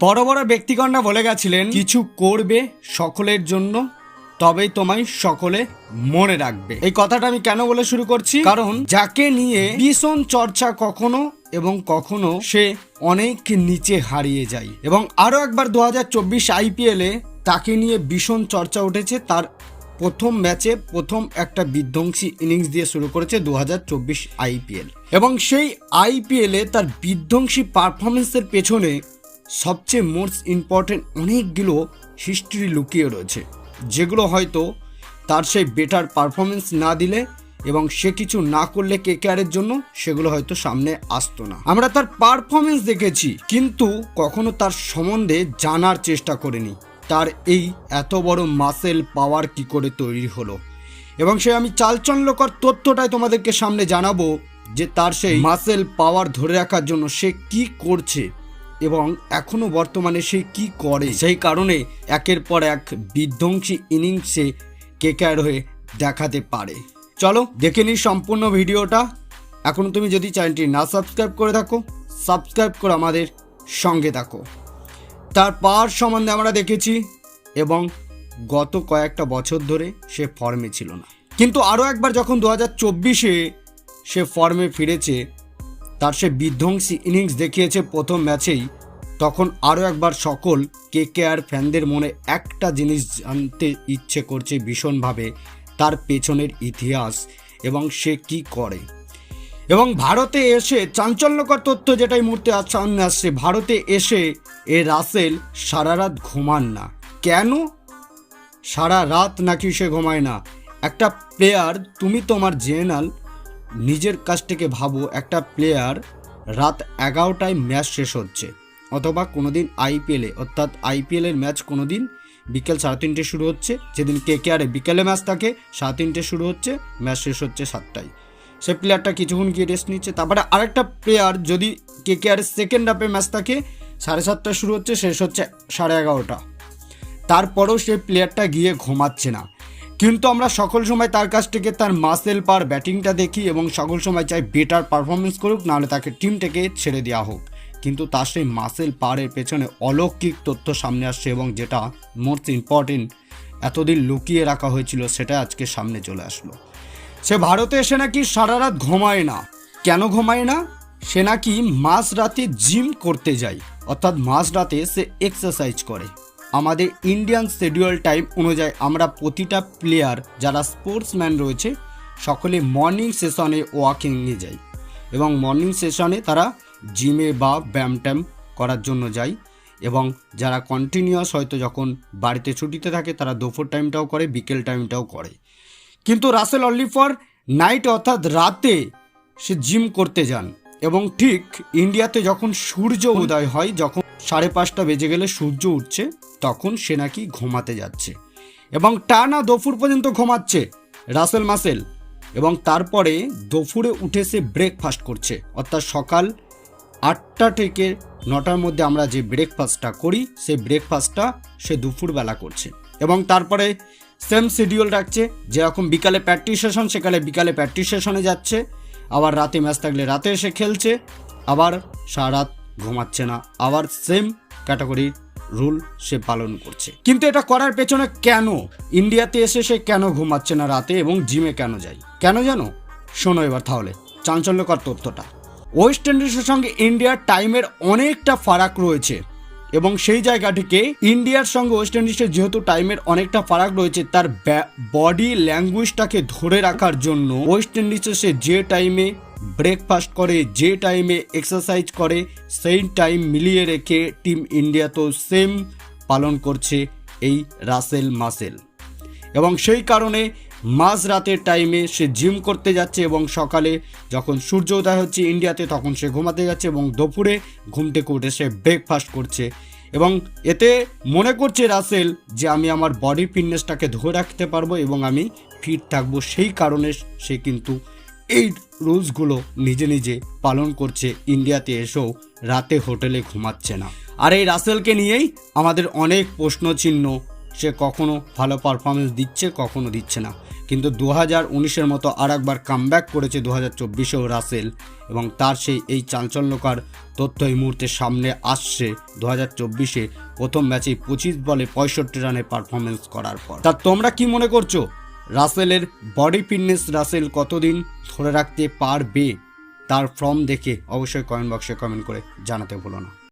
বড় বড় ব্যক্তিগণরা বলে গেছিলেন, কিছু করবে সকলের জন্য, তবেই তোমায় সকলে মনে রাখবে। এই কথাটা আমি কেন বলে শুরু করছি, কারণ যাকে নিয়ে ভীষণ চর্চা কখনো এবং কখনো সে অনেক নিচে হারিয়ে যায়। এবং আরো একবার 2024 IPL-এ তাকে নিয়ে ভীষণ চর্চা উঠেছে। তার প্রথম ম্যাচে প্রথম একটা বিধ্বংসী ইনিংস দিয়ে শুরু করেছে 2024 IPL, এবং সেই IPL-এ তার বিধ্বংসী পারফরমেন্সের পেছনে সবচেয়ে মোস্ট ইম্পর্টেন্ট অনেকগুলো হিস্ট্রি লুকিয়ে রয়েছে, যেগুলো হয়তো তার সেই বেটার পারফরমেন্স না দিলে এবং সে কিছু না করলে কেকেআরের জন্য সেগুলো হয়তো সামনে আসতো না। আমরা তার পারফরমেন্স দেখেছি, কিন্তু কখনো তার সম্বন্ধে জানার চেষ্টা করিনি, তার এই এত বড় মাসেল পাওয়ার কি করে তৈরি হলো। এবং সে আমি চালচল্যকর তথ্যটাই তোমাদেরকে সামনে জানাবো, যে তার সেই মাসেল পাওয়ার ধরে রাখার জন্য সে কি করছে এবং এখনো বর্তমানে সে কি করে, সেই কারণে একের পর এক বিধ্বংসী ইনিংসে কেকেআর হয়ে দেখাতে পারে। চলো দেখে নিই সম্পূর্ণ ভিডিওটা। এখন তুমি যদি চ্যানেলটি না সাবস্ক্রাইব করে থাকো, সাবস্ক্রাইব করে আমাদের সঙ্গে থাকো। তার পাওয়ার সম্বন্ধে আমরা দেখেছি, এবং গত কয়েকটা বছর ধরে সে ফর্মে ছিল না, কিন্তু আরও একবার যখন 2024-এ সে ফর্মে ফিরেছে, তার সে বিধ্বংসী ইনিংস দেখিয়েছে প্রথম ম্যাচেই, তখন আরও একবার সকল কেকেআর ফ্যানদের মনে একটা জিনিস জানতে ইচ্ছে করছে ভীষণভাবে, তার পেছনের ইতিহাস এবং সে কি করে। এবং ভারতে এসে চাঞ্চল্যকর তথ্য যেটা এই মুহূর্তে সামনে আসছে, ভারতে এসে এ রাসেল সারা রাত ঘুমান না। কেন সারা রাত নাকি সে ঘুমায় না? একটা প্লেয়ার, তুমি তোমার জেনারেল নিজের কাছ থেকে ভাবো, একটা প্লেয়ার রাত 11টায় ম্যাচ শেষ হচ্ছে, অথবা কোনোদিন IPL-এ অর্থাৎ IPL-এর ম্যাচ কোনোদিন বিকেল 3:30 শুরু হচ্ছে, যেদিন কেকেআরে বিকেলে ম্যাচ থাকে 3:30 শুরু হচ্ছে, ম্যাচ শেষ হচ্ছে 7টায়। সে প্লেয়ারটা কিছুক্ষণ গিয়ে রেস্ট নিচ্ছে। তারপরে আরেকটা প্লেয়ার, যদি কেকেআরের সেকেন্ড হাফে ম্যাচ থাকে 7:30 শুরু হচ্ছে, শেষ হচ্ছে 11:30, তারপরেও সেই প্লেয়ারটা গিয়ে ঘুমাচ্ছে না। কিন্তু আমরা সকল সময় তার কাছ থেকে তার মাসেল পাওয়ার ব্যাটিংটা দেখি, এবং সকল সময় চাই বেটার পারফরমেন্স করুক, নাহলে তাকে টিম থেকে ছেড়ে দেওয়া হোক। কিন্তু তার সেই মাসেল পাওয়ারের পেছনে অলৌকিক তথ্য সামনে আসছে, এবং যেটা মোস্ট ইম্পর্টেন্ট এতদিন লুকিয়ে রাখা হয়েছিল, সেটা আজকে সামনে চলে আসলো। সে ভারতে এসে নাকি সারা রাত ঘুমায় না। কেন ঘুমায় না? সে নাকি মাঝরাতে জিম করতে যায়, অর্থাৎ মাঝরাতে সে এক্সারসাইজ করে। আমাদের ইন্ডিয়ান শিডিউল টাইম অনুযায়ী আমরা প্রতিটা প্লেয়ার যারা স্পোর্টসম্যান রয়েছে সকলে মর্নিং সেশনে ওয়াকিংয়ে যাই, এবং মর্নিং সেশনে তারা জিমে বা ব্যায়াম ট্যাম করার জন্য যায়। এবং যারা কন্টিনিউয়াস হয়তো যখন বাড়িতে ছুটিতে থাকে তারা দুপুর টাইমটাও করে, বিকেল টাইমটাও করে। কিন্তু রাসেল অনলি ফর নাইট, অর্থাৎ রাতে সে জিম করতে যান। এবং ঠিক ইন্ডিয়াতে যখন সূর্য উদয় হয়, যখন 5:30 বেজে গেলে সূর্য উঠছে, তখন সে নাকি ঘুমাতে যাচ্ছে, এবং টানা দুপুর পর্যন্ত ঘুমাচ্ছে রাসেল মাসেল। এবং তারপরে দুপুরে উঠে সে ব্রেকফাস্ট করছে, অর্থাৎ সকাল 8টা থেকে 9টার মধ্যে আমরা যে ব্রেকফাস্টটা করি, সেই ব্রেকফাস্টটা সে দুপুরবেলা করছে। এবং তারপরে সেম শিডিউল রাখছে, যেরকম বিকালে প্র্যাকটিস সেশন, সেকালে বিকালে প্র্যাকটিস সেশনে যাচ্ছে, আবার রাতে ম্যাচ থাকলে রাতে এসে খেলছে, আবার সারা রাত ঘুমাচ্ছে না, আবার সেম ক্যাটাগরির রুল সে পালন করছে। কিন্তু এটা করার পেছনে কেন, ইন্ডিয়াতে এসে সে কেন ঘুমাচ্ছে না রাতে এবং জিমে কেন যায়, কেন জানো? শোনো এবার তাহলে চাঞ্চল্যকর তথ্যটা। ওয়েস্ট ইন্ডিজের সঙ্গে ইন্ডিয়ার টাইমের অনেকটা ফারাক রয়েছে, এবং সেই জায়গাটিকে ইন্ডিয়ার সঙ্গে ওয়েস্ট ইন্ডিজের যেহেতু টাইমের অনেকটা ফারাক রয়েছে, তার বডি ল্যাঙ্গুয়েজটাকে ধরে রাখার জন্য ওয়েস্ট ইন্ডিজে সে যে টাইমে ব্রেকফাস্ট করে, যে টাইমে এক্সারসাইজ করে, সেই টাইম মিলিয়ে রেখে টিম ইন্ডিয়া তো সেম পালন করছে এই রাসেল মাসেল। এবং সেই কারণে মাঝরাতের টাইমে সে জিম করতে যাচ্ছে, এবং সকালে যখন সূর্য উদয় হচ্ছে ইন্ডিয়াতে তখন সে ঘুমাতে যাচ্ছে, এবং দুপুরে ঘুম থেকে উঠে সে ব্রেকফাস্ট করছে। এবং এতে মনে করছে রাসেল যে আমি আমার বডি ফিটনেসটাকে ধরে রাখতে পারবো এবং আমি ফিট থাকবো, সেই কারণে সে কিন্তু এই রুলসগুলো নিজে নিজে পালন করছে, ইন্ডিয়াতে এসেও রাতে হোটেলে ঘুমাচ্ছে না। আর এই রাসেলকে নিয়েই আমাদের অনেক প্রশ্ন চিহ্ন, সে কখনো ভালো পারফরমেন্স দিচ্ছে, কখনো দিচ্ছে না। কিন্তু 2019-এর মতো আর একবার কামব্যাক করেছে 2024-এও রাসেল, এবং তার এই চাঞ্চল্যকর তথ্য এই মুহূর্তে সামনে আসছে 2024-এ প্রথম ম্যাচেই 25 বলে 65 রানের পারফরমেন্স করার পর। তা তোমরা কি মনে করছো, রাসেলের বডি ফিটনেস রাসেল কতদিন ধরে রাখতে পারবে? তার ফর্ম দেখে অবশ্যই কমেন্ট বক্সে কমেন্ট করে জানাতে ভুলো না।